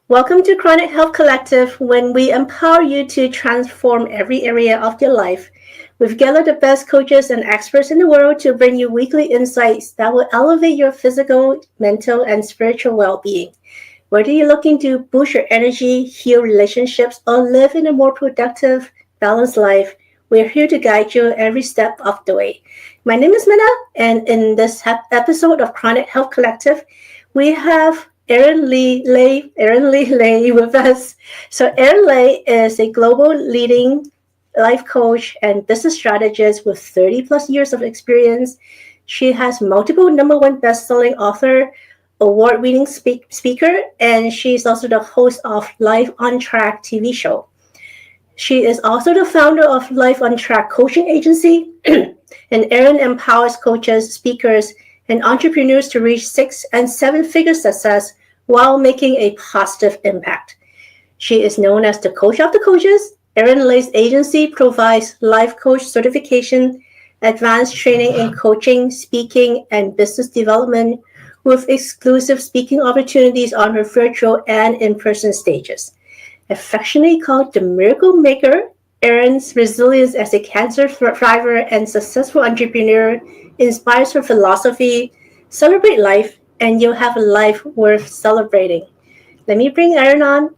Welcome to Chronic Health Collective, when we empower you to transform every area of your life. We've gathered the best coaches and experts in the world to bring you weekly insights that will elevate your physical, mental, and spiritual well-being. Whether you're looking to boost your energy, heal relationships, or live in a more productive, balanced life, we're here to guide you every step of the way. My name is Minna, and in this episode of Chronic Health Collective, we have Erin Ley with us. So Erin Ley is a global leading life coach and business strategist with 30 plus years of experience. She has multiple number one best-selling author, award-winning speaker, and she's also the host of Life on Track TV show. She is also the founder of Life on Track coaching agency, and Erin empowers coaches, speakers, and entrepreneurs to reach 6 and 7-figure success while making a positive impact. She is known as the coach of the coaches. Erin Ley's agency provides life coach certification, advanced training in coaching, speaking, and business development, with exclusive speaking opportunities on her virtual and in-person stages. Affectionately called the Miracle Maker, Erin's resilience as a cancer survivor and successful entrepreneur inspires her philosophy: celebrate life, and you'll have a life worth celebrating. Let me bring Erin on.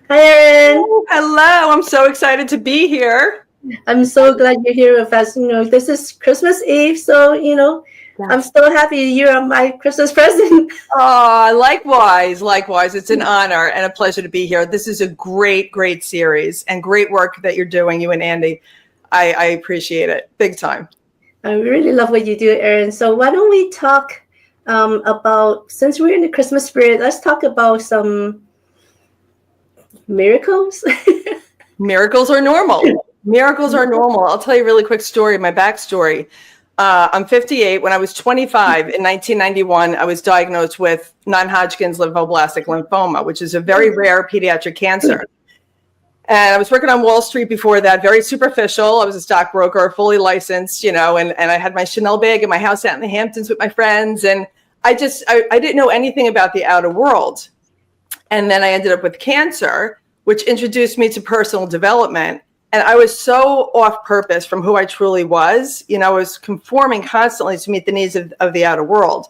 Hi, Erin. Oh, hello. I'm so excited to be here. I'm so glad you're here with us. This is Christmas Eve, so I'm so happy you're my Christmas present. Likewise. It's an honor and a pleasure to be here. This is a great series and great work that you're doing, you and Andy. I appreciate it big time. I really love what you do, Erin. So why don't we talk about, since we're in the Christmas spirit, let's talk about some miracles. Miracles are normal. I'll tell you a really quick story, my backstory. I'm 58. When I was 25 in 1991, I was diagnosed with non-Hodgkin's lymphoblastic lymphoma, which is a very rare pediatric cancer. And I was working on Wall Street before that, very superficial. I was a stockbroker, fully licensed, and I had my Chanel bag in my house out in the Hamptons with my friends. And I didn't know anything about the outer world. And then I ended up with cancer, which introduced me to personal development. And I was so off purpose from who I truly was. I was conforming constantly to meet the needs of the outer world.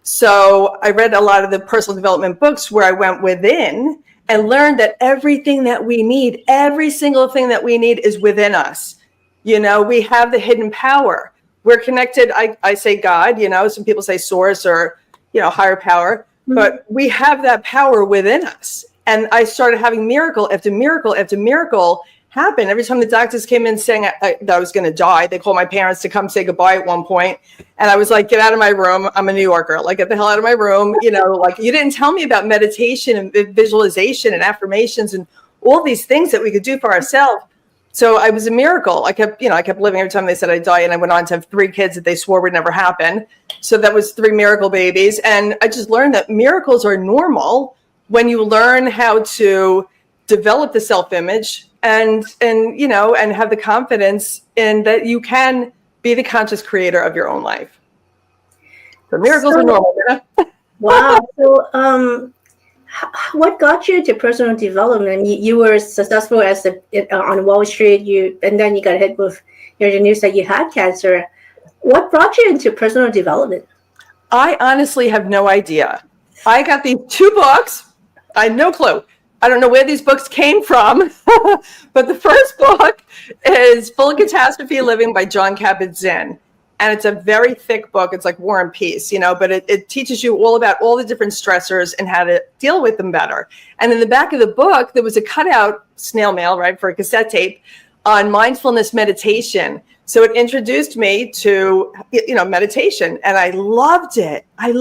So I read a lot of the personal development books where I went within and learned that everything that we need, every single thing that we need is within us. We have the hidden power. We're connected. I say God, some people say source or, higher power, but we have that power within us. And I started having miracle after miracle after miracle happen. Every time the doctors came in saying that I was going to die, they called my parents to come say goodbye at one point. And I was like, get out of my room. I'm a New Yorker. Like, get the hell out of my room. You didn't tell me about meditation and visualization and affirmations and all these things that we could do for ourselves. So I was a miracle. I kept living every time they said I'd die. And I went on to have 3 kids that they swore would never happen. So that was 3 miracle babies. And I just learned that miracles are normal when you learn how to develop the self-image and have the confidence in that you can be the conscious creator of your own life. So miracles are normal. Wow. So what got you into personal development? You were successful on Wall Street, and then you got hit with the news that you had cancer. What brought you into personal development? I honestly have no idea. I got these 2 books. I had no clue. I don't know where these books came from, but the first book is Full Catastrophe Living by Jon Kabat-Zinn. And it's a very thick book. It's like War and Peace, but it teaches you all about all the different stressors and how to deal with them better. And in the back of the book, there was a cutout snail mail, right, for a cassette tape on mindfulness meditation. So it introduced me to, meditation, and I loved it. I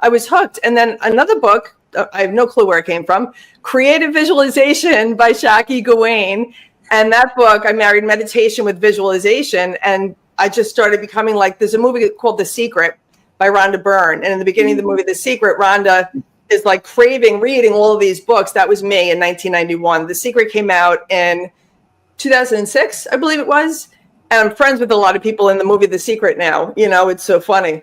was hooked. And then another book, I have no clue where it came from, Creative Visualization by Shaki Gawain. And that book, I married meditation with visualization. And I just started becoming like, there's a movie called The Secret by Rhonda Byrne. And in the beginning of the movie, The Secret, Rhonda is like craving reading all of these books. That was me in 1991. The Secret came out in 2006, I believe it was. And I'm friends with a lot of people in the movie The Secret now. It's so funny.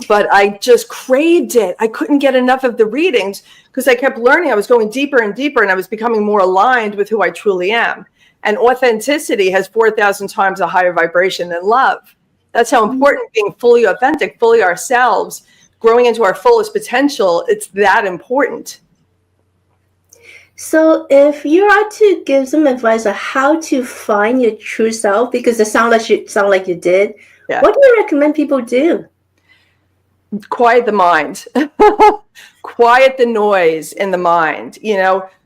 but I just craved it. I couldn't get enough of the readings because I kept learning. I was going deeper and deeper, and I was becoming more aligned with who I truly am. And authenticity has 4,000 times a higher vibration than love. That's how important being fully authentic, fully ourselves, growing into our fullest potential, it's that important. So if you are to give some advice on how to find your true self, because it sound like you did, what do you recommend people do? Quiet the mind. Quiet the noise in the mind.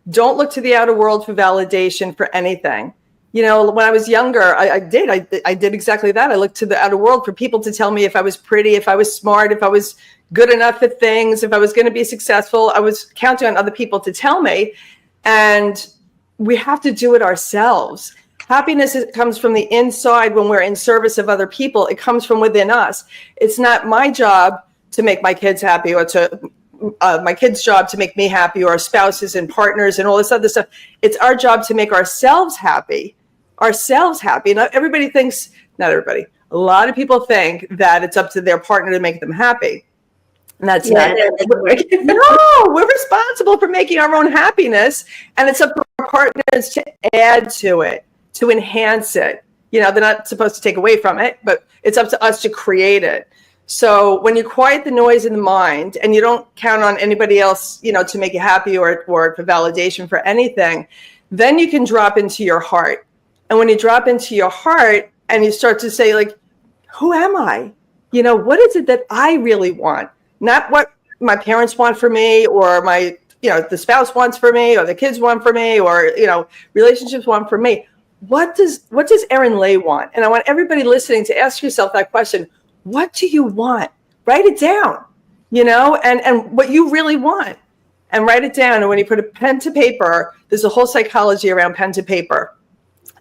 Don't look to the outer world for validation for anything. When I was younger, I did exactly that. I looked to the outer world for people to tell me if I was pretty, if I was smart, if I was good enough at things, if I was going to be successful. I was counting on other people to tell me. And we have to do it ourselves. Happiness comes from the inside when we're in service of other people. It comes from within us. It's not my job to make my kids happy, or my kids' job to make me happy, or our spouses and partners and all this other stuff. It's our job to make ourselves happy. Not everybody thinks, not everybody, a lot of people think that it's up to their partner to make them happy. And that's not it. No, we're responsible for making our own happiness. And it's up to our partners to add to it, to enhance it. They're not supposed to take away from it, but it's up to us to create it. So when you quiet the noise in the mind and you don't count on anybody else, to make you happy or for validation for anything, then you can drop into your heart. And when you drop into your heart and you start to say, like, who am I? What is it that I really want? Not what my parents want for me, or my, the spouse wants for me, or the kids want for me, or, relationships want for me. What does Erin Ley want? And I want everybody listening to ask yourself that question. What do you want? Write it down, and what you really want, and write it down. And when you put a pen to paper, there's a whole psychology around pen to paper.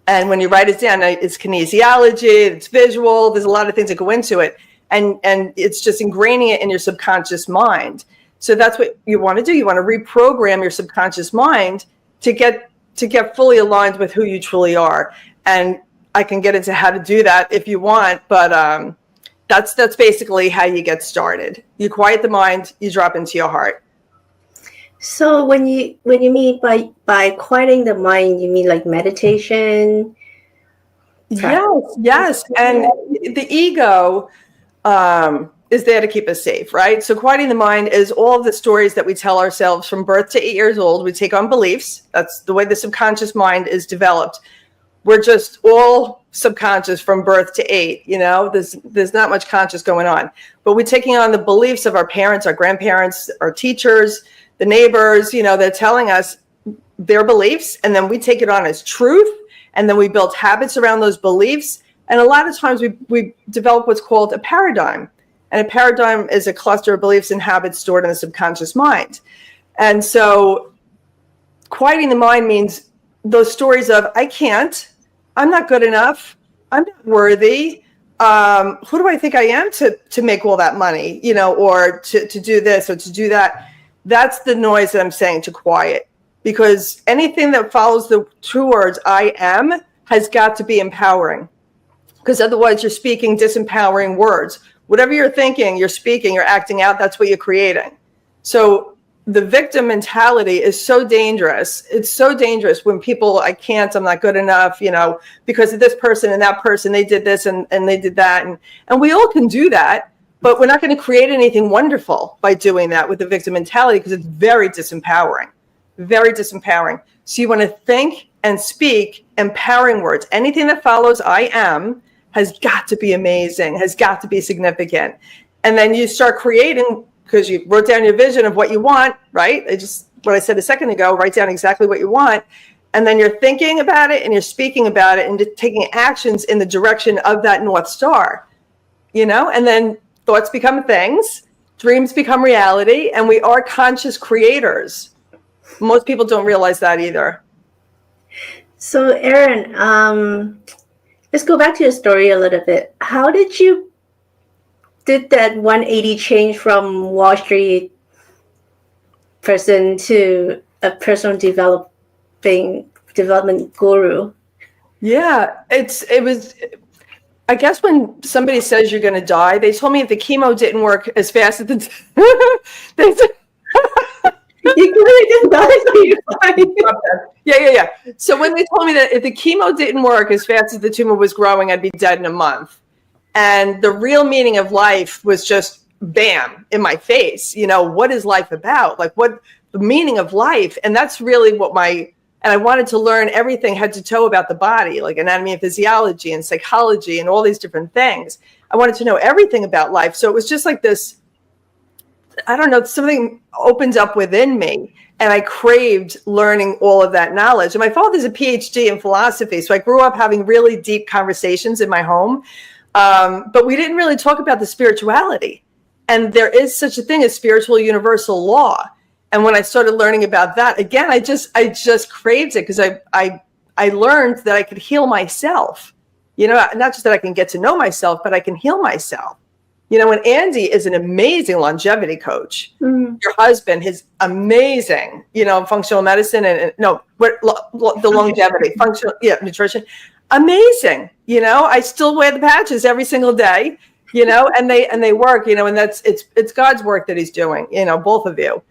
And when you write it down, it's kinesiology, it's visual. There's a lot of things that go into it. And it's just ingraining it in your subconscious mind. So that's what you want to do. You want to reprogram your subconscious mind to get fully aligned with who you truly are. And I can get into how to do that if you want, but that's basically how you get started. You quiet the mind, you drop into your heart. So when you mean by quieting the mind, you mean like meditation? Yes. And the ego is there to keep us safe, right? So quieting the mind is all of the stories that we tell ourselves from birth to 8 years old. We take on beliefs. That's the way the subconscious mind is developed. We're just all subconscious from birth to 8. There's not much conscious going on, but we're taking on the beliefs of our parents, our grandparents, our teachers, the neighbors. They're telling us their beliefs, and then we take it on as truth, and then we build habits around those beliefs. And a lot of times we develop what's called a paradigm. And a paradigm is a cluster of beliefs and habits stored in the subconscious mind. And so quieting the mind means those stories of, I can't, I'm not good enough, I'm not worthy. Who do I think I am to make all that money, or to do this or to do that? That's the noise that I'm saying to quiet. Because anything that follows the two words, I am, has got to be empowering. Because otherwise you're speaking disempowering words. Whatever you're thinking, you're speaking, you're acting out, that's what you're creating. So the victim mentality is so dangerous. It's so dangerous when people, I can't, I'm not good enough, because of this person and that person, they did this and they did that. And we all can do that, but we're not going to create anything wonderful by doing that with the victim mentality, because it's very disempowering, very disempowering. So you want to think and speak empowering words. Anything that follows I am has got to be amazing, has got to be significant. And then you start creating, because you wrote down your vision of what you want, right? What I said a second ago, write down exactly what you want. And then you're thinking about it and you're speaking about it and taking actions in the direction of that North Star, and then thoughts become things, dreams become reality, and we are conscious creators. Most people don't realize that either. So Erin, let's go back to your story a little bit. How did that 180 change from Wall Street person to a personal development guru? Yeah, it was. I guess when somebody says you're going to die, they told me if the chemo didn't work as fast as the they said, You really didn't die, so you're fine. yeah. So when they told me that if the chemo didn't work as fast as the tumor was growing, I'd be dead in a month. And the real meaning of life was just bam in my face. You know, what is life about? Like, what the meaning of life? And that's really what and I wanted to learn everything head to toe about the body, like anatomy and physiology and psychology and all these different things. I wanted to know everything about life. So it was just like this, I don't know, something opened up within me, and I craved learning all of that knowledge. And my father's a PhD in philosophy, so I grew up having really deep conversations in my home. But we didn't really talk about the spirituality. And there is such a thing as spiritual universal law. And when I started learning about that, again, I just craved it, because I learned that I could heal myself. You know, not just that I can get to know myself, but I can heal myself. You know, and Andy is an amazing longevity coach. Mm-hmm. Your husband is amazing, you know, functional medicine the longevity, functional, nutrition. Amazing. You know, I still wear the patches every single day, you know, and they work, you know, and it's God's work that he's doing, you know, both of you.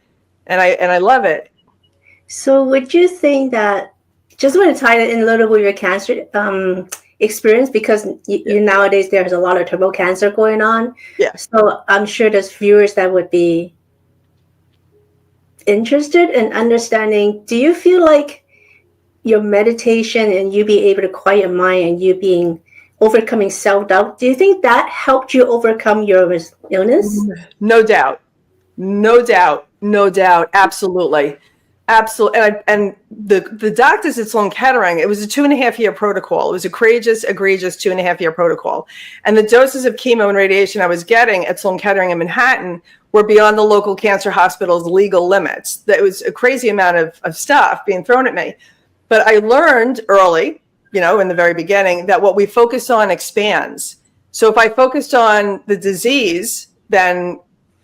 And I love it. So would you think that, just want to tie it in a little with your cancer experience, because you nowadays there's a lot of terminal cancer going on. Yeah. So I'm sure there's viewers that would be interested in understanding, do you feel like your meditation and you being able to quiet your mind and you overcoming self-doubt, do you think that helped you overcome your illness? No doubt. Absolutely. And the doctors at Sloan Kettering, it was a 2.5-year protocol. It was a egregious 2.5-year protocol. And the doses of chemo and radiation I was getting at Sloan Kettering in Manhattan were beyond the local cancer hospital's legal limits. That was a crazy amount of stuff being thrown at me. But I learned early, you know, in the very beginning, that what we focus on expands. So if I focused on the disease, then,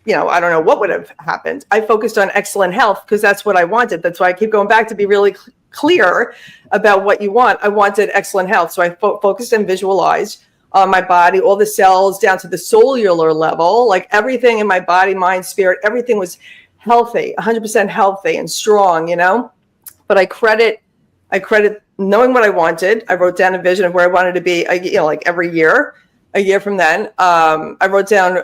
you know, I don't know what would have happened. I focused on excellent health because that's what I wanted. That's why I keep going back to be really clear about what you want. I wanted excellent health. So I focused and visualized on my body, all the cells down to the cellular level, like everything in my body, mind, spirit, everything was healthy, 100% healthy and strong, you know. But I credit knowing what I wanted. I wrote down a vision of where I wanted to be, you know, like every year, a year from then. I wrote down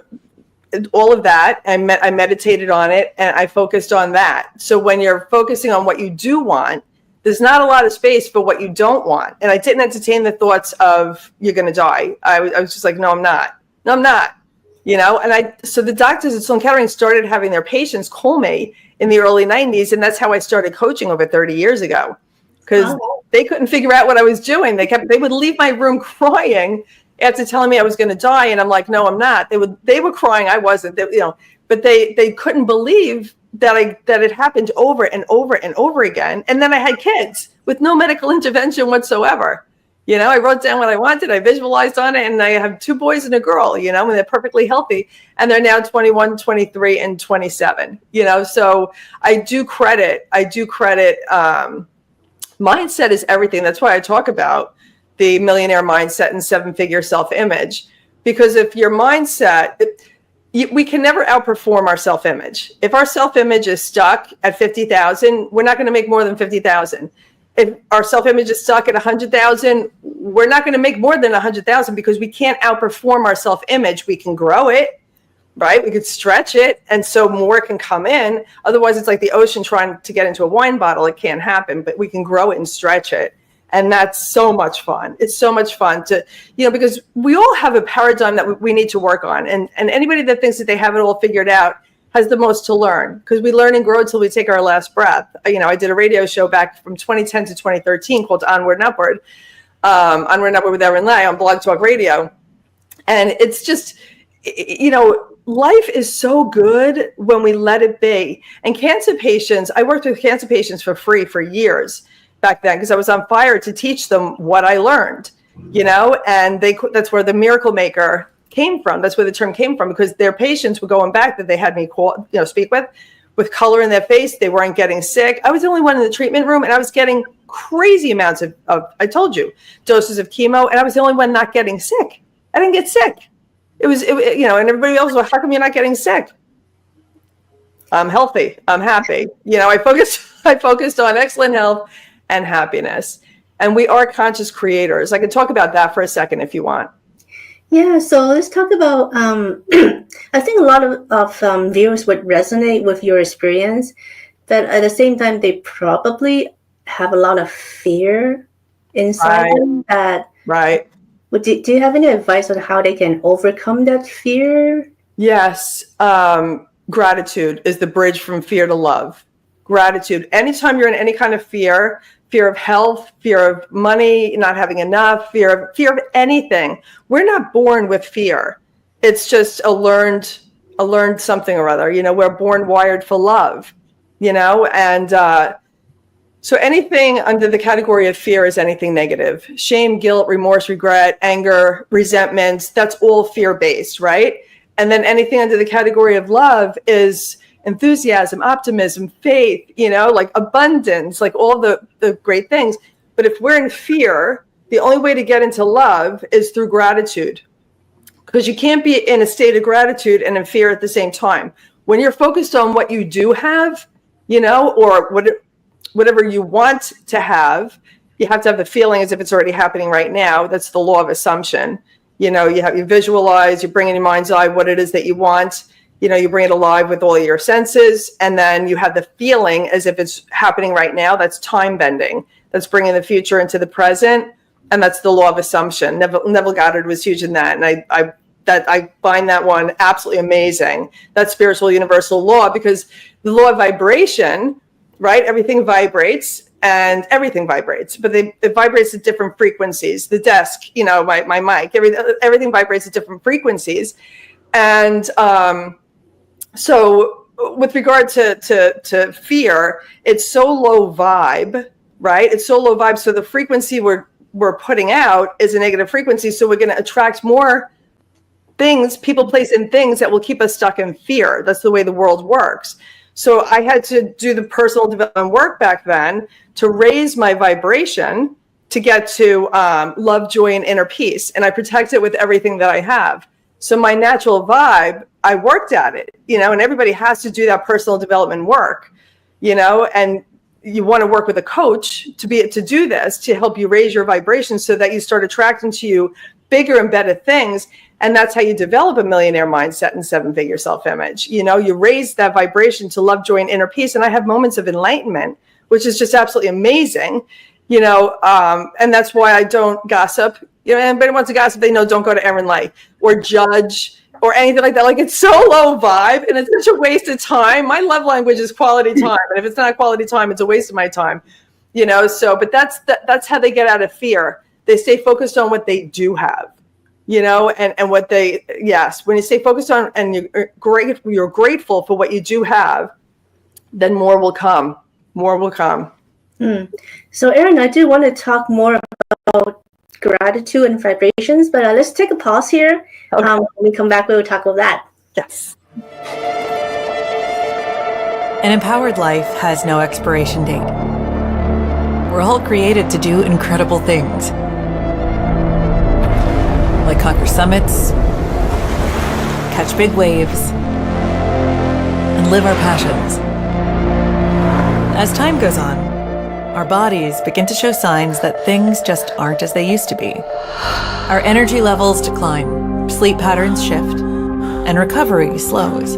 all of that, and I meditated on it, and I focused on that. So when you're focusing on what you do want, there's not a lot of space for what you don't want. And I didn't entertain the thoughts of you're going to die. I was just like, no, I'm not. You know, and so the doctors at Sloan Kettering started having their patients call me in the early 90s, and that's how I started coaching over 30 years ago, because they couldn't figure out what I was doing. They would leave my room crying after telling me I was going to die, and I'm like, no, I'm not. They were crying, I wasn't. You know, but they couldn't believe that it happened over and over and over again. And then I had kids with no medical intervention whatsoever. You know, I wrote down what I wanted, I visualized on it, and I have 2 boys and a girl, you know, and they're perfectly healthy. And they're now 21, 23, and 27, you know. So I do credit, mindset is everything. That's why I talk about the millionaire mindset and 7-figure self-image, because if your mindset, we can never outperform our self-image. If our self-image is stuck at 50,000, we're not going to make more than 50,000. If our self-image is stuck at 100,000, we're not going to make more than 100,000, because we can't outperform our self-image. We can grow it, right? We could stretch it, and so more can come in. Otherwise, it's like the ocean trying to get into a wine bottle. It can't happen, but we can grow it and stretch it. And that's so much fun. It's so much fun to, you know, because we all have a paradigm that we need to work on. And anybody that thinks that they have it all figured out has the most to learn, because we learn and grow until we take our last breath. You know, I did a radio show back from 2010 to 2013 called Onward and Upward with Erin Ley on Blog Talk Radio. And it's just, you know, life is so good when we let it be. And cancer patients, I worked with cancer patients for free for years back then, because I was on fire to teach them what I learned, you know, and that's where the miracle maker came from. That's where the term came from, because their patients were going back that they had me speak with color in their face. They weren't getting sick. I was the only one in the treatment room, and I was getting crazy amounts of I told you, doses of chemo, and I was the only one not getting sick. I didn't get sick. And everybody else was, how come you're not getting sick? I'm healthy. I'm happy. I focused on excellent health and happiness. And we are conscious creators. I can talk about that for a second if you want. Yeah, so let's talk about, I think a lot of viewers would resonate with your experience, but at the same time, they probably have a lot of fear inside them. Right. Do you have any advice on how they can overcome that fear? Yes. Gratitude is the bridge from fear to love. Gratitude. Anytime you're in any kind of fear of health, fear of money, not having enough, fear of anything. We're not born with fear. It's just a learned something or other. We're born wired for love, and so anything under the category of fear is anything negative. Shame, guilt, remorse, regret, anger, resentment, that's all fear-based, right? And then anything under the category of love is enthusiasm, optimism, faith, like abundance, like all the great things. But if we're in fear, the only way to get into love is through gratitude, because you can't be in a state of gratitude and in fear at the same time. When you're focused on what you do have, or whatever you want to have, you have to have the feeling as if it's already happening right now. That's the law of assumption. You visualize, you bring in your mind's eye what it is that you want. You bring it alive with all your senses, and then you have the feeling as if it's happening right now. That's time bending. That's bringing the future into the present, and that's the law of assumption. Neville Goddard was huge in that, and I find that one absolutely amazing. That's spiritual universal law, because the law of vibration, right? Everything vibrates, and everything vibrates, but it vibrates at different frequencies. The desk, my mic, everything vibrates at different frequencies, and so with regard to fear, it's so low vibe, right? It's so low vibe. So the frequency we're putting out is a negative frequency. So we're going to attract more things, people, place, and things that will keep us stuck in fear. That's the way the world works. So I had to do the personal development work back then to raise my vibration to get to love, joy, and inner peace. And I protect it with everything that I have. So my natural vibe, I worked at it, and everybody has to do that personal development work, and you want to work with a coach to do this, to help you raise your vibration so that you start attracting to you bigger and better things. And that's how you develop a millionaire mindset and 7-figure self-image. You raise that vibration to love, joy, and inner peace. And I have moments of enlightenment, which is just absolutely amazing, and that's why I don't gossip. Anybody wants to gossip, they know don't go to Erin Ley or judge or anything like that. Like, it's so low vibe and it's such a waste of time. My love language is quality time. And if it's not quality time, it's a waste of my time, but that's how they get out of fear. They stay focused on what they do have, and what when you stay focused on and you're grateful for what you do have, then more will come. So Erin, I do want to talk more about gratitude and vibrations, but let's take a pause here. Okay. When we come back, we will talk about that. Yes. An empowered life has no expiration date. We're all created to do incredible things, like conquer summits, catch big waves, and live our passions. As time goes on, our bodies begin to show signs that things just aren't as they used to be. Our energy levels decline, sleep patterns shift, and recovery slows.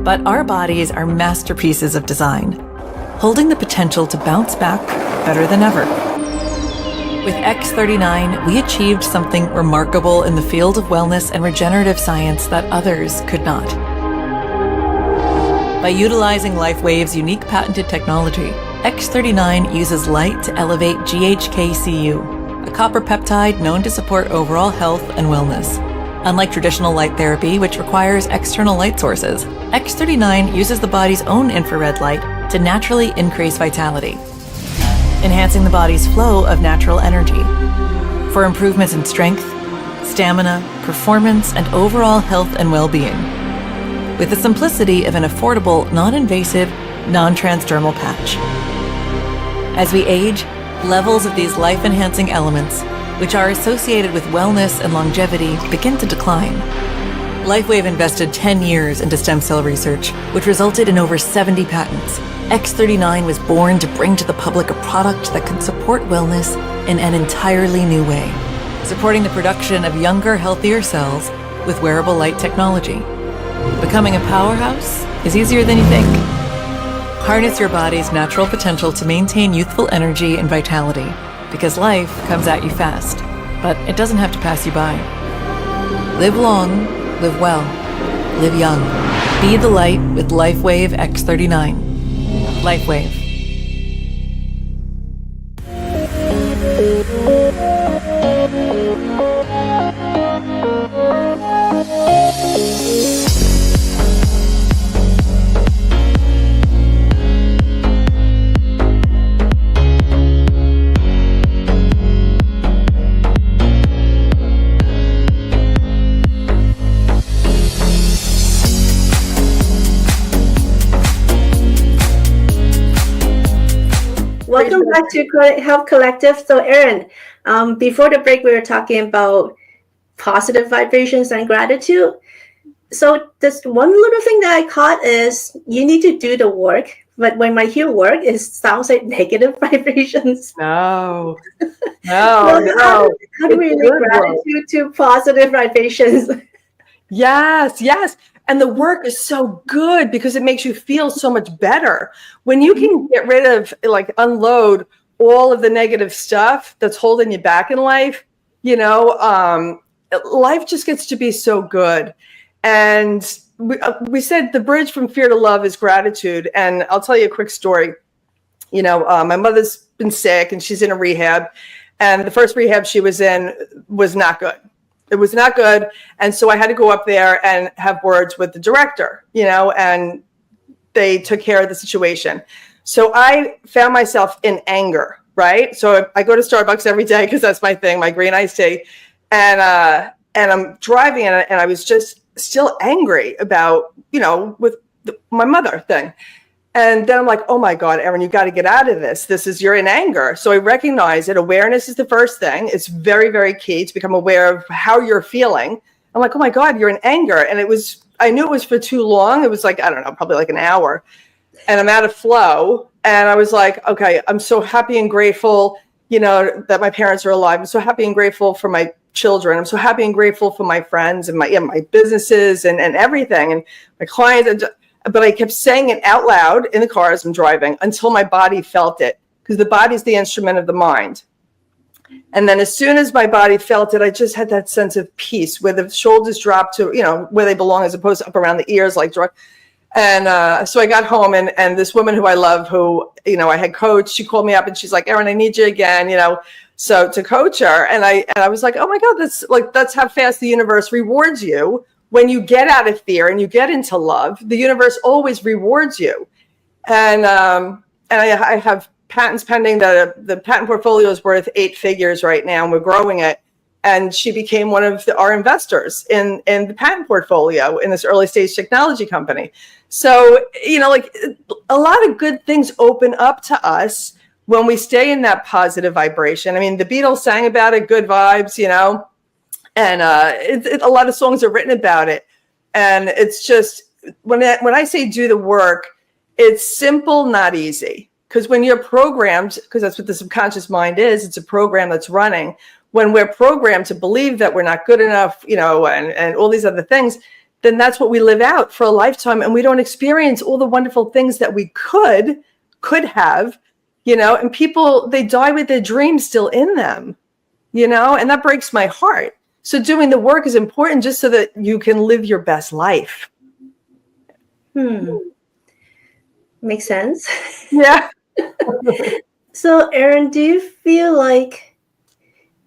But our bodies are masterpieces of design, holding the potential to bounce back better than ever. With X39, we achieved something remarkable in the field of wellness and regenerative science that others could not. By utilizing LifeWave's unique patented technology, X39 uses light to elevate GHKCU, a copper peptide known to support overall health and wellness. Unlike traditional light therapy, which requires external light sources, X39 uses the body's own infrared light to naturally increase vitality, enhancing the body's flow of natural energy for improvements in strength, stamina, performance, and overall health and well-being, with the simplicity of an affordable, non-invasive, non-transdermal patch. As we age, levels of these life-enhancing elements which are associated with wellness and longevity, begin to decline. LifeWave invested 10 years into stem cell research, which resulted in over 70 patents. X39 was born to bring to the public a product that could support wellness in an entirely new way, supporting the production of younger, healthier cells with wearable light technology. Becoming a powerhouse is easier than you think. Harness your body's natural potential to maintain youthful energy and vitality, because life comes at you fast, but it doesn't have to pass you by. Live long, live well, live young. Be the light with LifeWave X39. LifeWave. Welcome back to Health Collective. So, Erin, before the break, we were talking about positive vibrations and gratitude. So, this one little thing that I caught is you need to do the work. But when I hear work, it sounds like negative vibrations. No. How do we link gratitude to positive vibrations? Yes. And the work is so good because it makes you feel so much better. When you can get rid of, like, unload all of the negative stuff that's holding you back in life, life just gets to be so good. And we said the bridge from fear to love is gratitude. And I'll tell you a quick story. My mother's been sick and she's in a rehab. And the first rehab she was in was not good. It was not good. And so I had to go up there and have words with the director, and they took care of the situation. So I found myself in anger, right? So I go to Starbucks every day because that's my thing, my green iced tea. And I'm driving and I was just still angry about, with my mother thing. And then I'm like, oh my God, Erin, you got to get out of this. You're in anger. So I recognize that awareness is the first thing. It's very, very key to become aware of how you're feeling. I'm like, oh my God, you're in anger. And I knew it was for too long. It was like, I don't know, probably like an hour. And I'm out of flow. And I was like, okay, I'm so happy and grateful, that my parents are alive. I'm so happy and grateful for my children. I'm so happy and grateful for my friends and my businesses and everything and my clients. But I kept saying it out loud in the car as I'm driving until my body felt it, because the body's the instrument of the mind. And then as soon as my body felt it, I just had that sense of peace where the shoulders dropped to, where they belong as opposed to up around the ears like drug. And so I got home and this woman who I love, who, I had coached, she called me up and she's like, Erin, I need you again, so to coach her. And I was like, oh my God, that's how fast the universe rewards you. When you get out of fear and you get into love, the universe always rewards you. And I have patents pending. The patent portfolio is worth 8 figures right now, and we're growing it. And she became one of our investors in the patent portfolio in this early stage technology company. So, a lot of good things open up to us when we stay in that positive vibration. I mean, the Beatles sang about it, good vibes, and a lot of songs are written about it. And it's just, when I say do the work, it's simple, not easy. Because when you're programmed, because that's what the subconscious mind is, it's a program that's running. When we're programmed to believe that we're not good enough, and all these other things, then that's what we live out for a lifetime. And we don't experience all the wonderful things that we could have, and people, they die with their dreams still in them, and that breaks my heart. So doing the work is important just so that you can live your best life. Makes sense. Yeah. So, Erin, do you think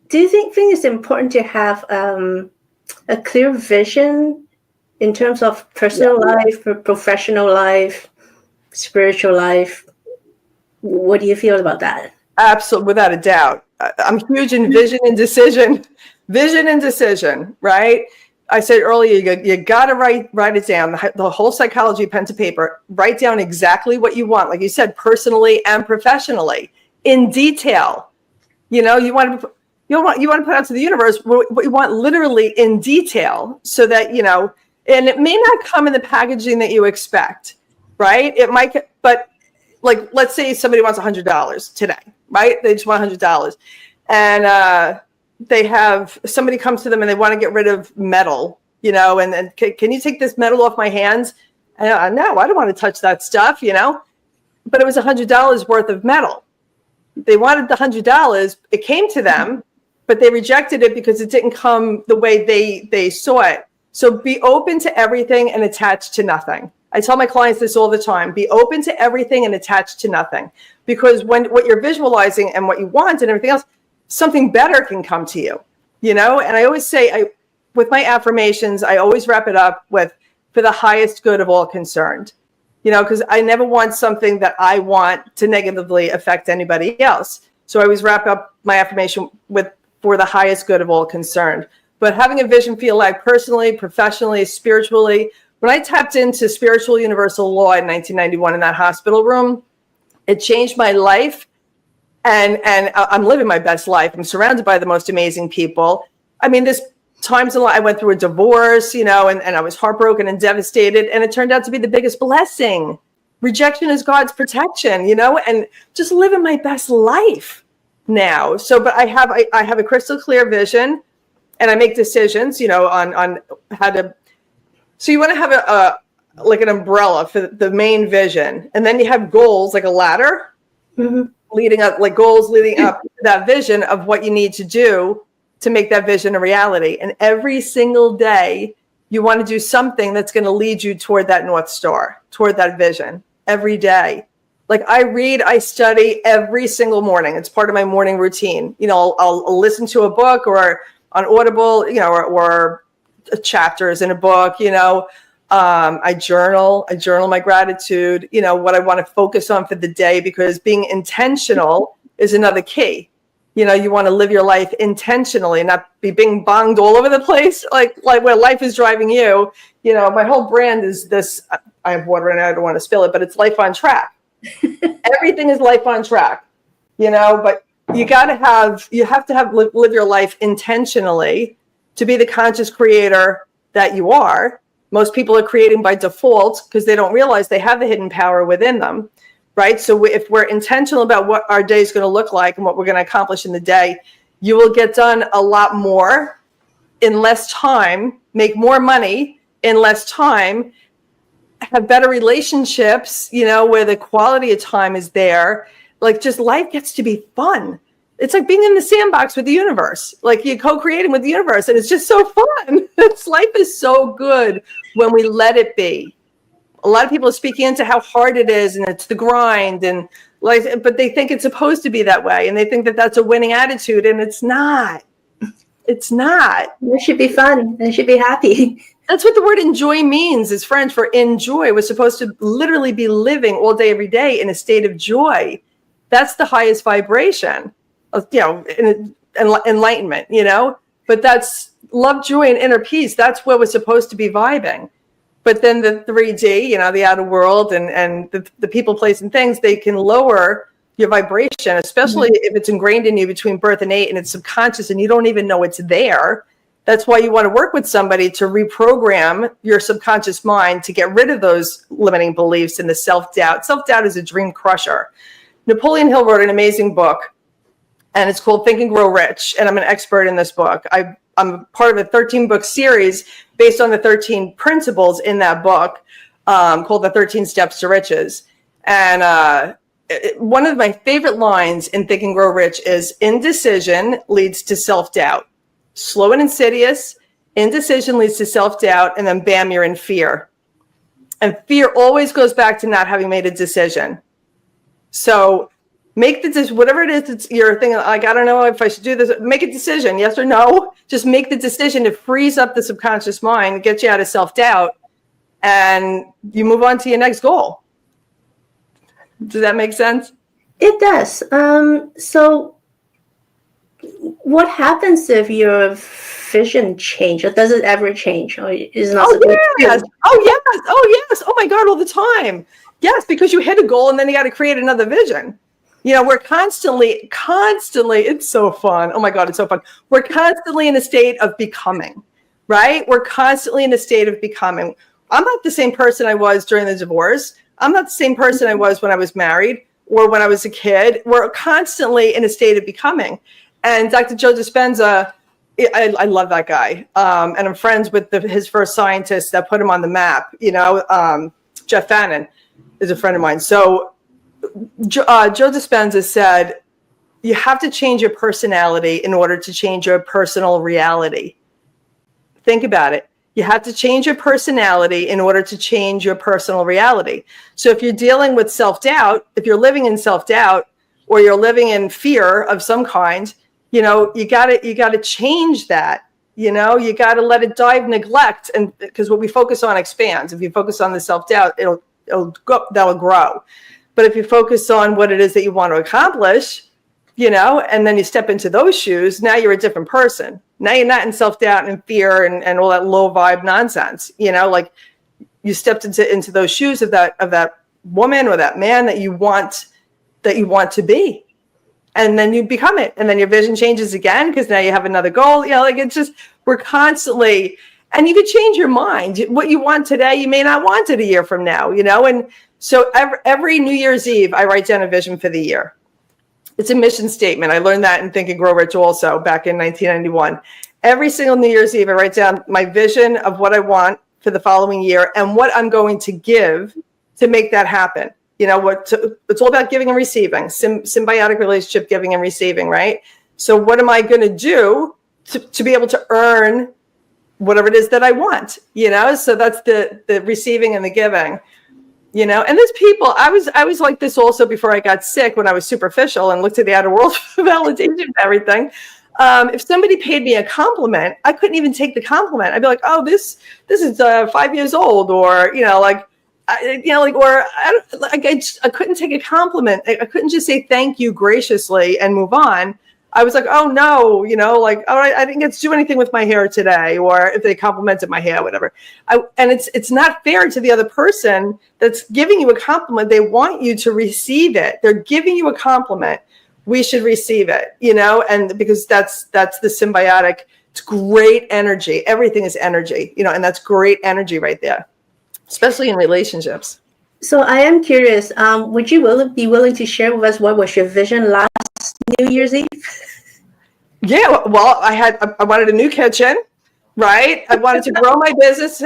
it's important to have a clear vision in terms of personal life, professional life, spiritual life? What do you feel about that? Absolutely, without a doubt. I'm huge in vision and decision. Vision and decision, right? I said earlier, you got to write it down. The whole psychology, pen to paper. Write down exactly what you want, like you said, personally and professionally, in detail. You want to you want to put out to the universe what you want literally in detail, so that, and it may not come in the packaging that you expect, right? It might, but like, let's say somebody wants $100 today, right? They just want $100, and somebody comes to them and they want to get rid of metal, and can you take this metal off my hands? And no, I don't want to touch that stuff, but it was $100 worth of metal. They wanted the $100. It came to them, but they rejected it because it didn't come the way they saw it. So be open to everything and attached to nothing. I tell my clients this all the time: be open to everything and attached to nothing. Because what you're visualizing and what you want and everything else, something better can come to you, And I always say, with my affirmations, I always wrap it up with, for the highest good of all concerned, because I never want something that I want to negatively affect anybody else. So I always wrap up my affirmation with, for the highest good of all concerned. But having a vision for your life, personally, professionally, spiritually, when I tapped into spiritual universal law in 1991 in that hospital room, it changed my life. And I'm living my best life. I'm surrounded by the most amazing people. I mean, there's times in life I went through a divorce, and I was heartbroken and devastated. And it turned out to be the biggest blessing. Rejection is God's protection, and just living my best life now. So, but I have a crystal clear vision, and I make decisions, on how to. So you want to have like an umbrella for the main vision, and then you have goals like a ladder, leading up to that vision of what you need to do to make that vision a reality. And every single day, you want to do something that's going to lead you toward that North Star, toward that vision. Every day. Like, I read, I study every single morning. It's part of my morning routine. I'll listen to a book or on Audible, or chapters in a book, I journal my gratitude, what I want to focus on for the day, because being intentional is another key. You want to live your life intentionally, not be bing bonged all over the place, like where life is driving you. My whole brand is this. I have water and I don't want to spill it, but it's life on track. Everything is life on track, but you have to live your life intentionally to be the conscious creator that you are. Most people are creating by default because they don't realize they have a hidden power within them, right? So if we're intentional about what our day is going to look like and what we're going to accomplish in the day, you will get done a lot more in less time, make more money in less time, have better relationships, where the quality of time is there. Like, just life gets to be fun. It's like being in the sandbox with the universe. Like, you're co-creating with the universe, and it's just so fun. Life is so good when we let it be. A lot of people are speaking into how hard it is, and it's the grind, and but they think it's supposed to be that way, and they think that that's a winning attitude, and it's not. It's not. It should be fun, and it should be happy. That's what the word enjoy means. It's French for enjoy. We're supposed to literally be living all day, every day in a state of joy. That's the highest vibration, enlightenment, but that's love, joy, and inner peace. That's where we're supposed to be vibing. But then the 3D, the outer world and the people, place, and things, they can lower your vibration, especially if it's ingrained in you between birth and 8 and it's subconscious and you don't even know it's there. That's why you want to work with somebody to reprogram your subconscious mind to get rid of those limiting beliefs and the self-doubt. Self-doubt is a dream crusher. Napoleon Hill wrote an amazing book, and it's called Think and Grow Rich. And I'm an expert in this book. I'm part of a 13-book series based on the 13 principles in that book, called The 13 Steps to Riches. And one of my favorite lines in Think and Grow Rich is, indecision leads to self-doubt. Slow and insidious, indecision leads to self-doubt, and then bam, you're in fear. And fear always goes back to not having made a decision. So make the decision, whatever it is that you're thinking, like, I don't know if I should do this, make a decision, yes or no. Just make the decision. To freeze up the subconscious mind, get you out of self-doubt, and you move on to your next goal. Does that make sense? It does. So what happens if your vision changes? Or does it ever change? Or is it not yes. Oh, yes. Oh, my God, all the time. Yes, because you hit a goal and then you got to create another vision. We're constantly, it's so fun. Oh my God, it's so fun. We're constantly in a state of becoming, right? We're constantly in a state of becoming. I'm not the same person I was during the divorce. I'm not the same person I was when I was married or when I was a kid. We're constantly in a state of becoming. And Dr. Joe Dispenza, I love that guy. And I'm friends with his first scientist that put him on the map. Jeff Fannin is a friend of mine. So Joe Dispenza said, you have to change your personality in order to change your personal reality. Think about it. You have to change your personality in order to change your personal reality. So if you're dealing with self-doubt, if you're living in self-doubt or you're living in fear of some kind, you got to change that. You got to let it die of neglect. And because what we focus on expands. If you focus on the self-doubt, that'll grow. But if you focus on what it is that you want to accomplish, and then you step into those shoes, now you're a different person. Now you're not in self-doubt and fear and all that low vibe nonsense. Like you stepped into those shoes of that woman or that man that you want to be. And then you become it. And then your vision changes again because now you have another goal. It's just, we're constantly, and you could change your mind. What you want today, you may not want it a year from now, And so every New Year's Eve, I write down a vision for the year. It's a mission statement. I learned that in Think and Grow Rich also back in 1991. Every single New Year's Eve, I write down my vision of what I want for the following year and what I'm going to give to make that happen. It's all about giving and receiving, symbiotic relationship, giving and receiving, right? So what am I going to do to be able to earn whatever it is that I want? So that's the receiving and the giving. And there's people, I was like this also before I got sick when I was superficial and looked at the outer world for validation and everything. If somebody paid me a compliment, I couldn't even take the compliment. I'd be like, oh, this is 5 years old, or, I couldn't take a compliment. I couldn't just say thank you graciously and move on. I was like, oh no, all right, I didn't get to do anything with my hair today, or if they complimented my hair, whatever. And it's not fair to the other person that's giving you a compliment. They want you to receive it. They're giving you a compliment. We should receive it, and because that's the symbiotic. It's great energy. Everything is energy, and that's great energy right there, especially in relationships. So I am curious, would you be willing to share with us what was your vision last New Year's Eve? Yeah, well, I wanted a new kitchen, right? I wanted to grow my business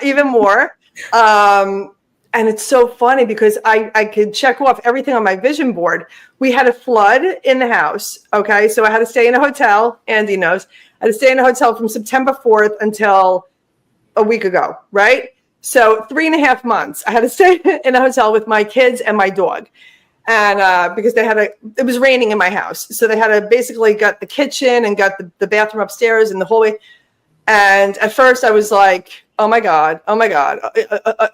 even more. And it's so funny because I could check off everything on my vision board. We had a flood in the house, okay? So I had to stay in a hotel. Andy knows. I had to stay in a hotel from September 4th until a week ago, right? So 3.5 months, I had to stay in a hotel with my kids and my dog. And because it was raining in my house. So they had to basically got the kitchen and got the bathroom upstairs and the hallway. And at first I was like, oh my God.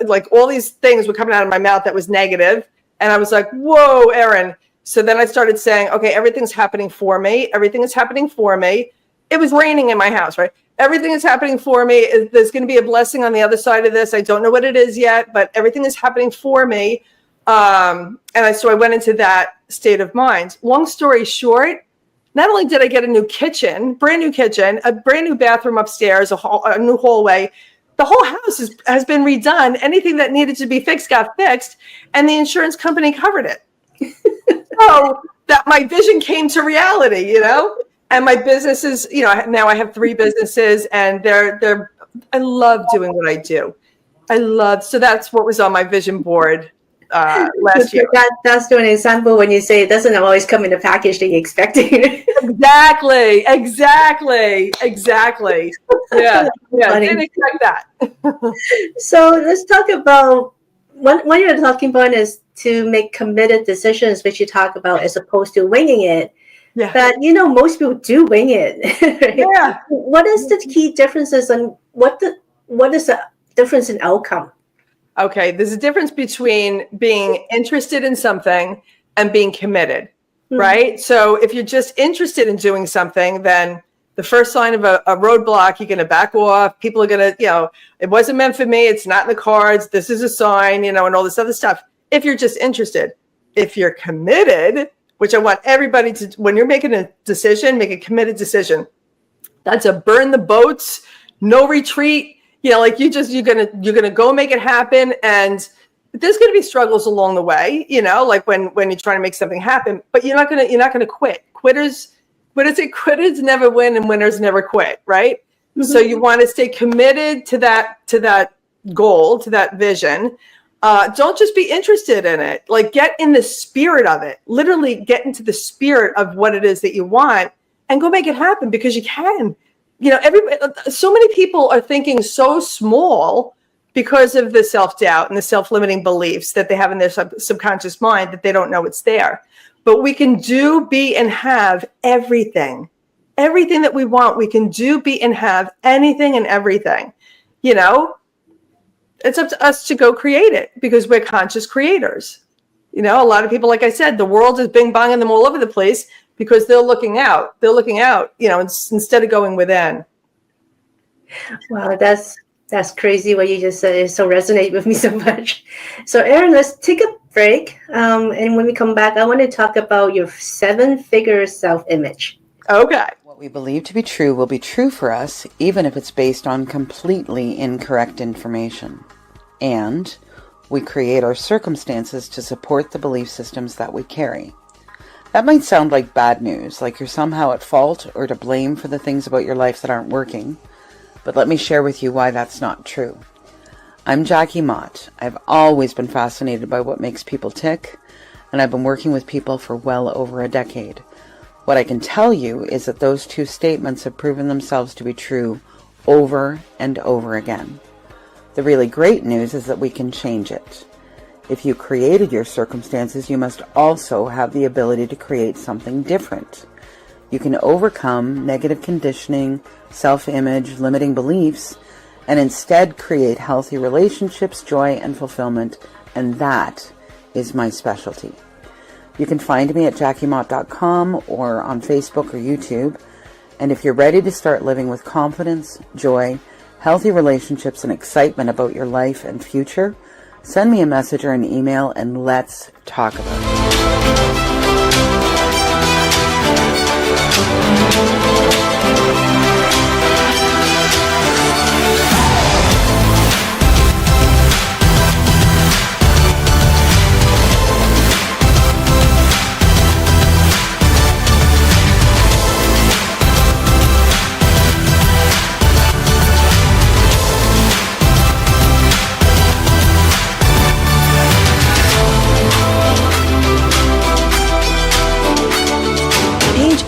Like all these things were coming out of my mouth that was negative. And I was like, whoa, Erin. So then I started saying, okay, everything's happening for me. Everything is happening for me. It was raining in my house, right? Everything is happening for me. There's going to be a blessing on the other side of this. I don't know what it is yet, but everything is happening for me. So I went into that state of mind. Long story short, not only did I get a new kitchen, brand new kitchen, a brand new bathroom upstairs, a new hallway, the whole house has been redone. Anything that needed to be fixed got fixed, and the insurance company covered it. So that my vision came to reality, and my businesses, now I have 3 businesses, and I love doing what I do. So that's what was on my vision board last year. That's an example when you say it doesn't always come in the package that you're expecting. Exactly. Yeah. Didn't expect that. So let's talk about one you're talking about is to make committed decisions, which you talk about as opposed to winging it. Yeah. But most people do wing it. Right? Yeah. What is the key differences and what is the difference in outcome? Okay, there's a difference between being interested in something and being committed, right? So if you're just interested in doing something, then the first sign of a roadblock, you're going to back off. People are going to, it wasn't meant for me. It's not in the cards. This is a sign, and all this other stuff. If you're just interested. If you're committed, which I want everybody to, when you're making a decision, make a committed decision. That's a burn the boats, no retreat. Like you're gonna go make it happen, and there's gonna be struggles along the way. Like when you're trying to make something happen, but you're not gonna quit. Quitters never win, and winners never quit, right? Mm-hmm. So you want to stay committed to that goal, to that vision. Don't just be interested in it. Like get in the spirit of it. Literally get into the spirit of what it is that you want, and go make it happen, because you can. So many people are thinking so small because of the self-doubt and the self-limiting beliefs that they have in their subconscious mind that they don't know it's there. But we can do, be, and have everything. Everything that we want, we can do, be, and have anything and everything. It's up to us to go create it, because we're conscious creators. A lot of people, like I said, the world is bing bonging them all over the place because they're looking out, instead of going within. Wow, that's crazy what you just said. It so resonate with me so much. So Erin, let's take a break. And when we come back, I want to talk about your 7-figure self-image. Okay. What we believe to be true will be true for us, even if it's based on completely incorrect information. And we create our circumstances to support the belief systems that we carry. That might sound like bad news, like you're somehow at fault or to blame for the things about your life that aren't working. But let me share with you why that's not true. I'm Jackie Mott. I've always been fascinated by what makes people tick, and I've been working with people for well over a decade. What I can tell you is that those two statements have proven themselves to be true over and over again. The really great news is that we can change it. If you created your circumstances, you must also have the ability to create something different. You can overcome negative conditioning, self-image, limiting beliefs, and instead create healthy relationships, joy, and fulfillment, and that is my specialty. You can find me at jackiemott.com or on Facebook or YouTube, and if you're ready to start living with confidence, joy, healthy relationships, and excitement about your life and future, send me a message or an email and let's talk about it.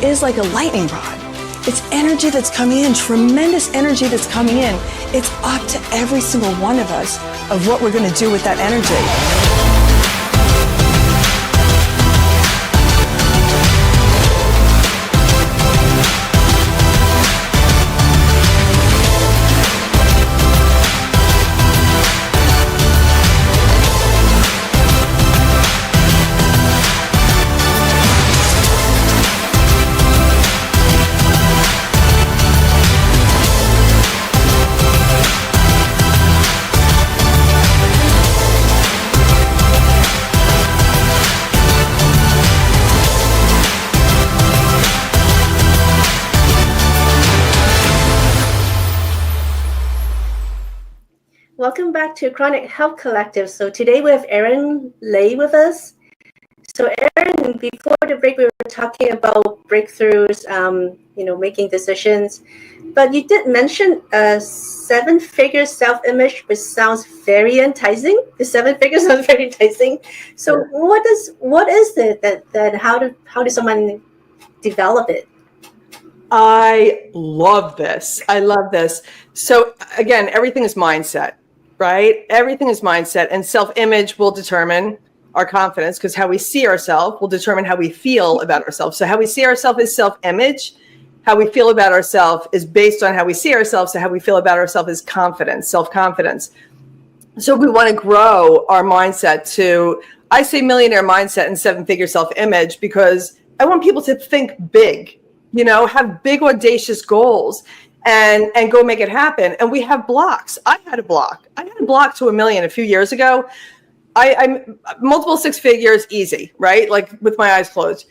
Is like a lightning rod. It's energy that's coming in, tremendous energy that's coming in. It's up to every single one of us of what we're going to do with that energy. Welcome back to Chronic Health Collective. So today we have Erin Ley with us. So Erin, before the break, we were talking about breakthroughs, making decisions. But you did mention a 7-figure self-image, which sounds very enticing. The 7 figures sounds very enticing. So what is it that how does someone develop it? I love this. So again, everything is mindset, right? Everything is mindset, and self-image will determine our confidence, because how we see ourselves will determine how we feel about ourselves. So how we see ourselves is self-image. How we feel about ourselves is based on how we see ourselves. So how we feel about ourselves is confidence, self-confidence. So we want to grow our mindset to, I say millionaire mindset and 7-figure self-image, because I want people to think big, have big, audacious goals and go make it happen. And we have blocks. I had a block to $1 million a few years ago. I'm multiple 6 figures, easy, right? Like with my eyes closed.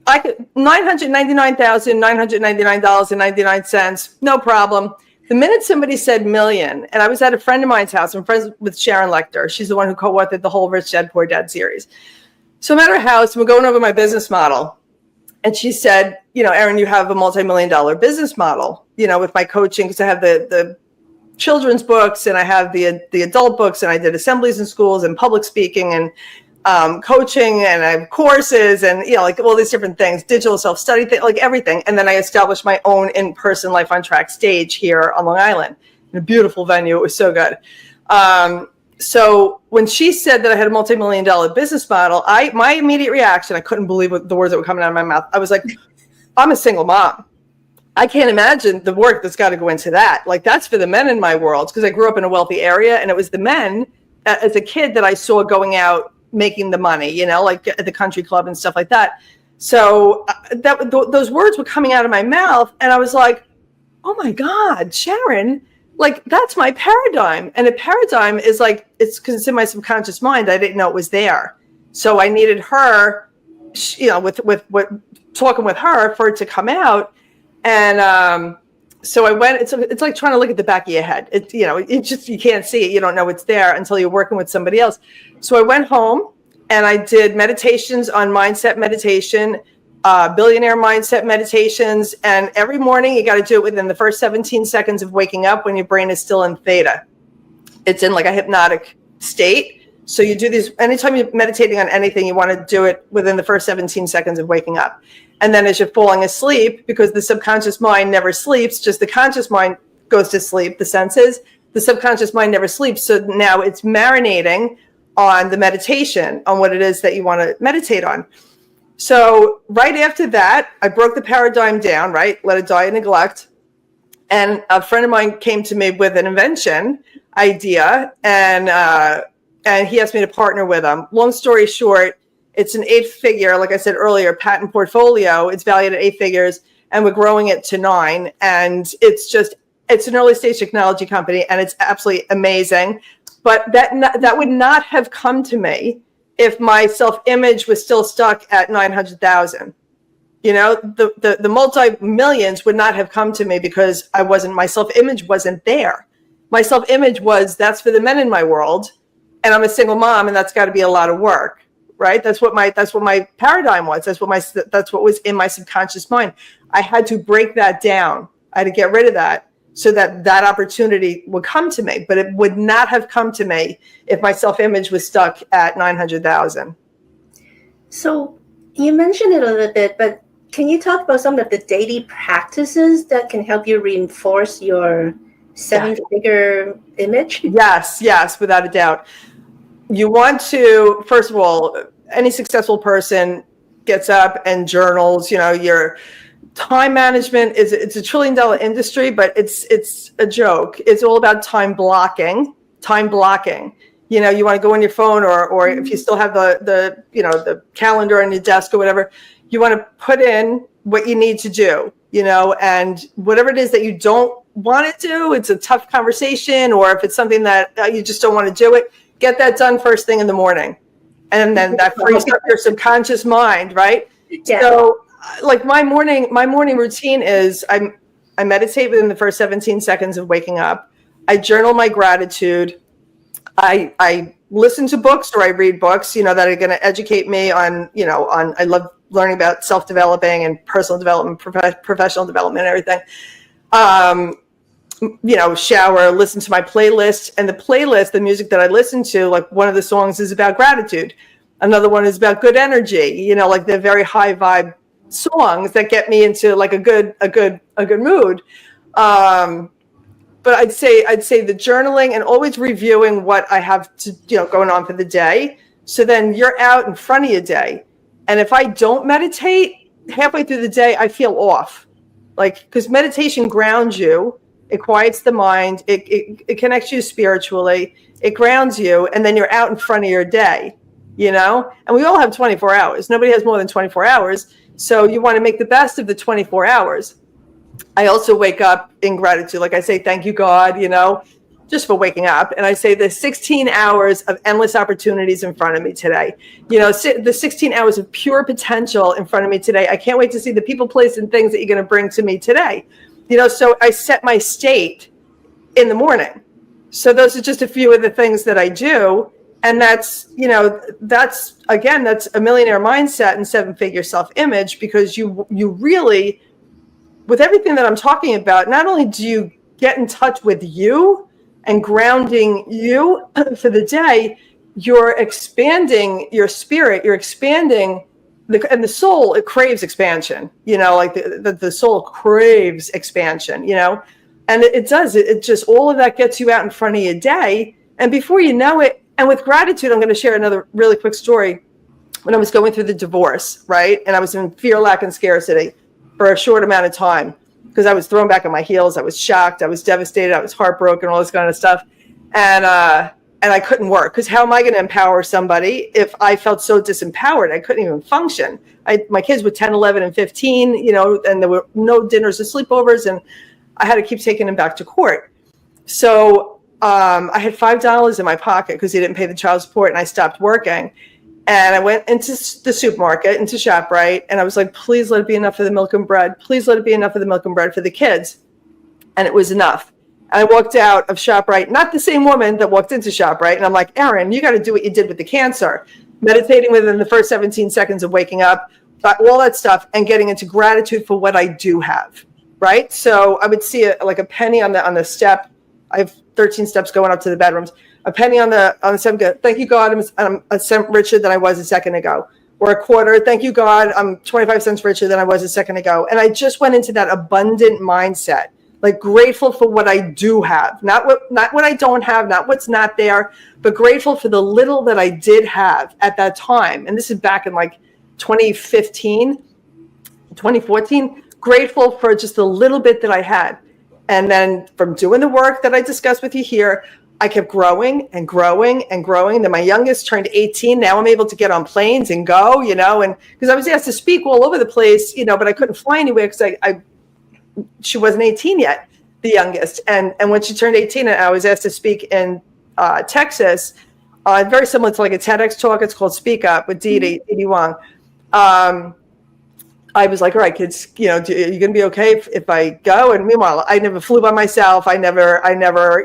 I could $999,999.99, no problem. The minute somebody said million, and I was at a friend of mine's house, I'm friends with Sharon Lecter. She's the one who co-authored the whole Rich Dad Poor Dad series. So I'm at her house, and we're going over my business model. And she said, Erin, you have a multi-million-dollar business model, with my coaching, because I have the children's books, and I have the adult books, and I did assemblies in schools and public speaking and coaching, and I have courses, and like all these different things, digital self-study, like everything. And then I established my own in-person Life on Track stage here on Long Island in a beautiful venue. It was so good. So when she said that I had a multi-million-dollar business model, my immediate reaction, I couldn't believe the words that were coming out of my mouth. I was like, I'm a single mom. I can't imagine the work that's got to go into that. Like, that's for the men in my world, because I grew up in a wealthy area, and it was the men as a kid that I saw going out making the money, like at the country club and stuff like that. So those words were coming out of my mouth, and I was like, oh my God, Sharon, like, that's my paradigm. And a paradigm is like, it's because it's in my subconscious mind. I didn't know it was there. So I needed her, with talking with her for it to come out. And so I went, it's like trying to look at the back of your head. You can't see it. You don't know it's there until you're working with somebody else. So I went home and I did meditations on mindset meditation, billionaire mindset meditations. And every morning you got to do it within the first 17 seconds of waking up, when your brain is still in theta. It's in like a hypnotic state. So you do these, anytime you're meditating on anything, you want to do it within the first 17 seconds of waking up. And then as you're falling asleep, because the subconscious mind never sleeps, just the conscious mind goes to sleep, the senses, the subconscious mind never sleeps. So now it's marinating on the meditation, on what it is that you want to meditate on. So right after that, I broke the paradigm down, right? Let it die of neglect. And a friend of mine came to me with an invention idea, and he asked me to partner with him. Long story short, it's an 8-figure, like I said earlier, patent portfolio. It's valued at 8 figures, and we're growing it to 9. And it's an early stage technology company, and it's absolutely amazing. But that would not have come to me if my self-image was still stuck at 900,000. The multi-millions would not have come to me because my self-image wasn't there. My self-image was, that's for the men in my world, and I'm a single mom, and that's got to be a lot of work. Right? That's what my paradigm was. That's what was in my subconscious mind. I had to break that down. I had to get rid of that so that opportunity would come to me, but it would not have come to me if my self-image was stuck at 900,000. So you mentioned it a little bit, but can you talk about some of the daily practices that can help you reinforce your 7-figure image? Yes, without a doubt. You want to, first of all, any successful person gets up and journals. Your time management it's a $1 trillion industry, but it's a joke. It's all about time blocking. You want to go on your phone, or if you still have the calendar on your desk or whatever, you want to put in what you need to do, and whatever it is that you don't want to do, it's a tough conversation, or if it's something that you just don't want to do it, get that done first thing in the morning. And then that frees up your subconscious mind, right? Yeah. So like my morning routine is I meditate within the first 17 seconds of waking up. I journal my gratitude. I listen to books, or I read books, that are going to educate me on I love learning about self-developing and personal development, professional development, and everything. Shower, listen to my playlist, and the music that I listen to, like one of the songs is about gratitude. Another one is about good energy, like the very high vibe songs that get me into like a good mood. But I'd say the journaling and always reviewing what I have to, going on for the day. So then you're out in front of your day. And if I don't meditate halfway through the day, I feel off, because meditation grounds you. It quiets the mind. It connects you spiritually. It grounds you. And then you're out in front of your day, and we all have 24 hours. Nobody has more than 24 hours. So you want to make the best of the 24 hours. I also wake up in gratitude. Like I say, thank you, God, just for waking up. And I say there's 16 hours of endless opportunities in front of me today. You know, the 16 hours of pure potential in front of me today. I can't wait to see the people, place, and things that you're going to bring to me today. You know, so I set my state in the morning. So those are just a few of the things that I do. And that's, you know, that's a millionaire mindset and 7-figure self-image, because you really, with everything that I'm talking about, not only do you get in touch with you and grounding you for the day, you're expanding your spirit, you're expanding and the soul, it craves expansion, you know, like the soul craves expansion, you know, and it does, it just, all of that gets you out in front of your day. And before you know it, and with gratitude, I'm going to share another really quick story. When I was going through the divorce, right? And I was in fear, lack, and scarcity for a short amount of time, because I was thrown back on my heels. I was shocked. I was devastated. I was heartbroken, all this kind of stuff. And I couldn't work, because how am I going to empower somebody if I felt so disempowered? I couldn't even function. My kids were 10, 11, and 15, you know, and there were no dinners or sleepovers, and I had to keep taking them back to court. So I had $5 in my pocket because he didn't pay the child support, and I stopped working. And I went into the supermarket, into ShopRite, and I was like, please let it be enough of the milk and bread. Please let it be enough of the milk and bread for the kids. And it was enough. And I walked out of ShopRite, not the same woman that walked into ShopRite. And I'm like, Erin, you got to do what you did with the cancer. Meditating within the first 17 seconds of waking up, all that stuff, and getting into gratitude for what I do have, right? So I would see a penny on the step. I have 13 steps going up to the bedrooms. A penny on the step. Thank you, God, I'm a cent richer than I was a second ago. Or a quarter. Thank you, God, I'm 25 cents richer than I was a second ago. And I just went into that abundant mindset, like grateful for what I do have, not what I don't have, not what's not there, but grateful for the little that I did have at that time. And this is back in like 2015, 2014. Grateful for just the little bit that I had. And then from doing the work that I discussed with you here, I kept growing and growing and growing. Then my youngest turned 18. Now I'm able to get on planes and go, you know, and because I was asked to speak all over the place, you know, but I couldn't fly anywhere because she wasn't 18 yet, the youngest. And when she turned 18, I was asked to speak in Texas, very similar to like a TEDx talk. It's called Speak Up with Dee Wong. I was like, all right, kids, you know, are you going to be okay if I go? And meanwhile, I never flew by myself. I never,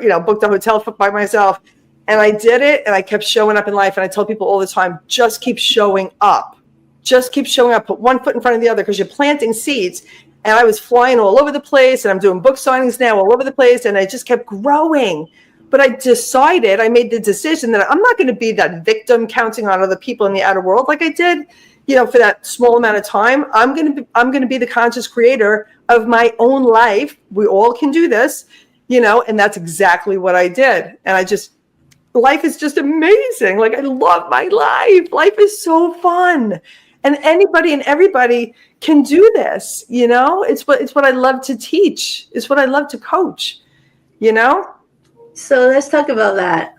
you know, booked a hotel by myself. And I did it, and I kept showing up in life. And I tell people all the time, just keep showing up. Just keep showing up. Put one foot in front of the other, because you're planting seeds. And I was flying all over the place, and I'm doing book signings now all over the place. And I just kept growing. But I made the decision that I'm not going to be that victim counting on other people in the outer world like I did, you know, for that small amount of time. I'm going to be the conscious creator of my own life. We all can do this, you know, and that's exactly what I did. And life is just amazing. Like, I love my life. Life is so fun. And anybody and everybody can do this, you know. It's what I love to teach. It's what I love to coach, you know. So let's talk about that.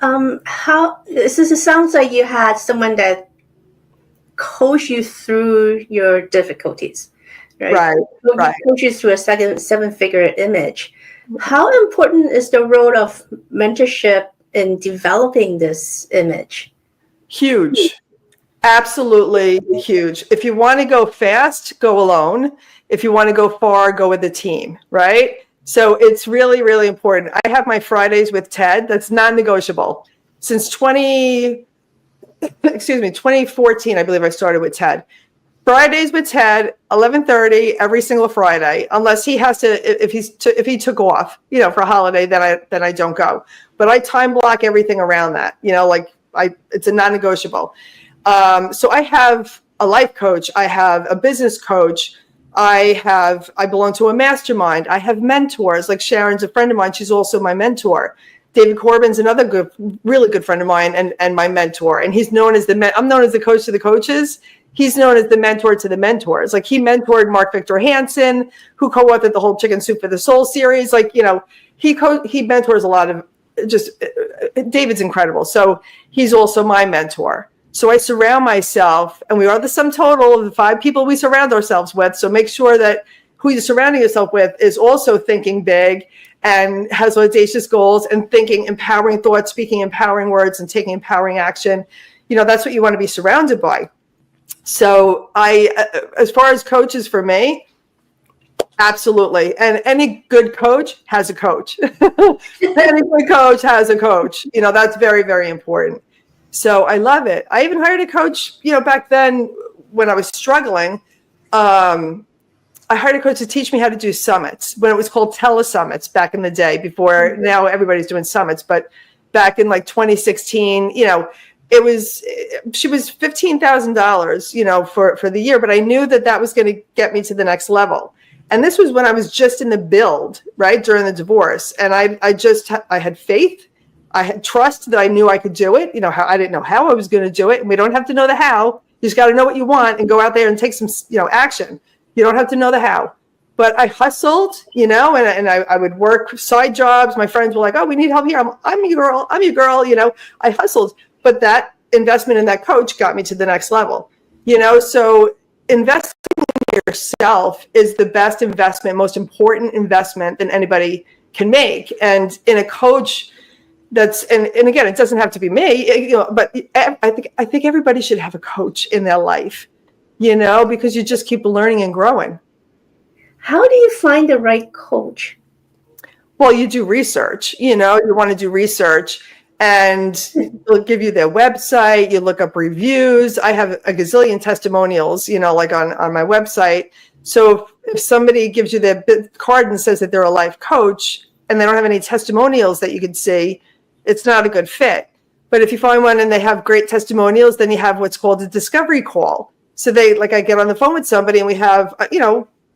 It sounds like you had someone that coach you through your difficulties, right? Right. Coach you through a 7-figure image. How important is the role of mentorship in developing this image? Huge. Absolutely huge. If you want to go fast, go alone. If you want to go far, go with a team, right? So it's really, really important. I have my Fridays with Ted. That's non-negotiable. Since 2014, I believe I started with Ted. Fridays with Ted, 11:30 every single Friday, unless he has to, if he took off, you know, for a holiday, then I don't go. But I time block everything around that, you know, like it's a non-negotiable. So I have a life coach, I have a business coach, I belong to a mastermind, I have mentors. Like Sharon's a friend of mine, she's also my mentor. David Corbin's another really good friend of mine and my mentor. And he's known as I'm known as the coach to the coaches. He's known as the mentor to the mentors. Like, he mentored Mark Victor Hansen, who co-authored the whole Chicken Soup for the Soul series. Like, you know, he mentors a lot of David's incredible. So he's also my mentor. So I surround myself, and we are the sum total of the 5 people we surround ourselves with. So make sure that who you're surrounding yourself with is also thinking big and has audacious goals and thinking empowering thoughts, speaking empowering words, and taking empowering action, that's what you want to be surrounded by. So as far as coaches for me, absolutely. And any good coach has a coach. Any good coach has a coach. That's very, very important. So I love it. I even hired a coach, back then when I was struggling. I hired a coach to teach me how to do summits when it was called telesummits back in the day before. Now everybody's doing summits, but back in like 2016, she was $15,000, for the year, but I knew that was going to get me to the next level. And this was when I was just in the build, right, during the divorce. And I had faith. I had trust that I knew I could do it. I didn't know how I was going to do it. And we don't have to know the how. You just got to know what you want and go out there and take some, action. You don't have to know the how. But I hustled, and I would work side jobs. My friends were like, oh, we need help here. I'm your girl. I hustled. But that investment in that coach got me to the next level. So investing in yourself is the best investment, most important investment that anybody can make. And in a coach that's, and again, it doesn't have to be me, but I think everybody should have a coach in their life, because you just keep learning and growing. How do you find the right coach? Well, you do research, you want to do research. And they'll give you their website. You look up reviews. I have a gazillion testimonials, like on my website. So if somebody gives you their card and says that they're a life coach and they don't have any testimonials that you can see, it's not a good fit. But if you find one and they have great testimonials, then you have what's called a discovery call. So I get on the phone with somebody and we have,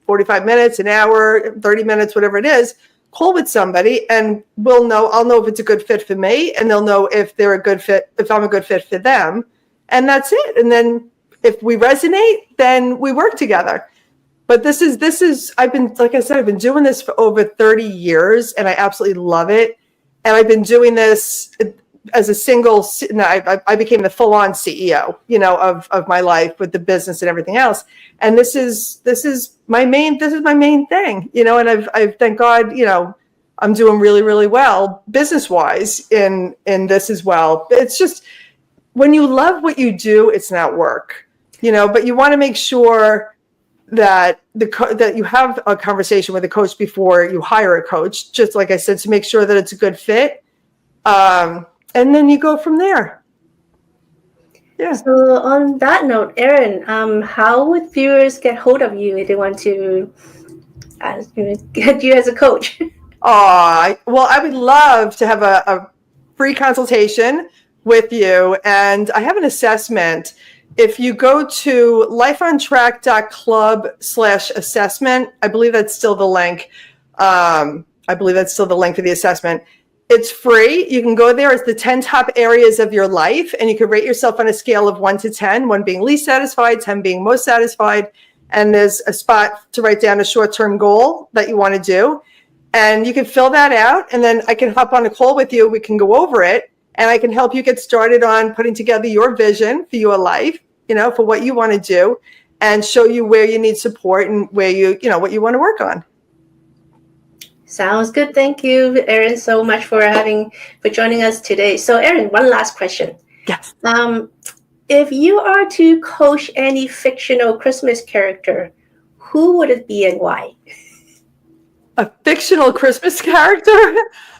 45 minutes, an hour, 30 minutes, whatever it is, call with somebody, and I'll know if it's a good fit for me, and they'll know if they're a good fit, if I'm a good fit for them. And that's it. And then if we resonate, then we work together. But this is, I've been doing this for over 30 years and I absolutely love it. And I've been doing this as a single, I became the full-on CEO, of my life with the business and everything else. And this is my main thing, and I've thank God, I'm doing really, really well business-wise in this as well. It's just, when you love what you do, it's not work, but you want to make sure that that you have a conversation with a coach before you hire a coach, just like I said, to make sure that it's a good fit. And then you go from there. Yeah. So on that note, Erin, how would viewers get hold of you if they want to get you as a coach? Well, I would love to have a free consultation with you. And I have an assessment. If you go to lifeontrack.club/assessment, I believe that's still the link. I believe that's still the link for the assessment. It's free. You can go there. It's the 10 top areas of your life, and you can rate yourself on a scale of 1 to 10, 1 being least satisfied, 10 being most satisfied. And there's a spot to write down a short-term goal that you want to do. And you can fill that out, and then I can hop on a call with you. We can go over it, and I can help you get started on putting together your vision for your life, for what you want to do, and show you where you need support and where what you want to work on. Sounds good. Thank you, Erin, so much for joining us today. So, Erin, one last question. Yes. If you are to coach any fictional Christmas character, who would it be and why? A fictional Christmas character?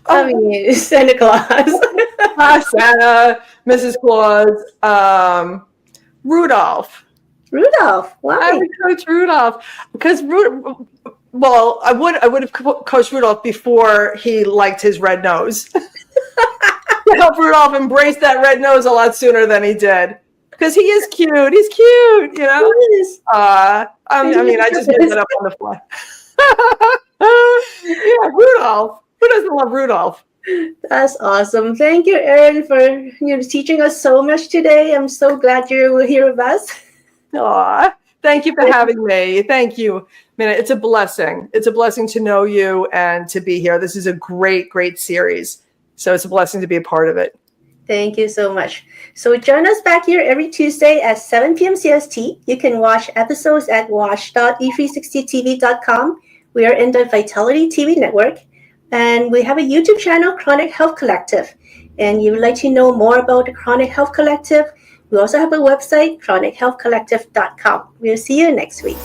Santa Claus. Santa, Mrs. Claus, Rudolph. Rudolph. Why? I would coach Rudolph because well, I would have coached Rudolph before he liked his red nose. To help Rudolph embrace that red nose a lot sooner than he did. Because he is cute. He's cute, He is. I just made that up on the fly. Yeah, Rudolph. Who doesn't love Rudolph? That's awesome. Thank you, Erin, for teaching us so much today. I'm so glad you're here with us. Thank you for having me. Thank you. It's a blessing. It's a blessing to know you and to be here. This is a great, great series. So it's a blessing to be a part of it. Thank you so much. So join us back here every Tuesday at 7 p.m. CST. You can watch episodes at watch.e360tv.com. We are in the Vitality TV network, and we have a YouTube channel, Chronic Health Collective. And you would like to know more about the Chronic Health Collective, we also have a website, chronichealthcollective.com. We'll see you next week.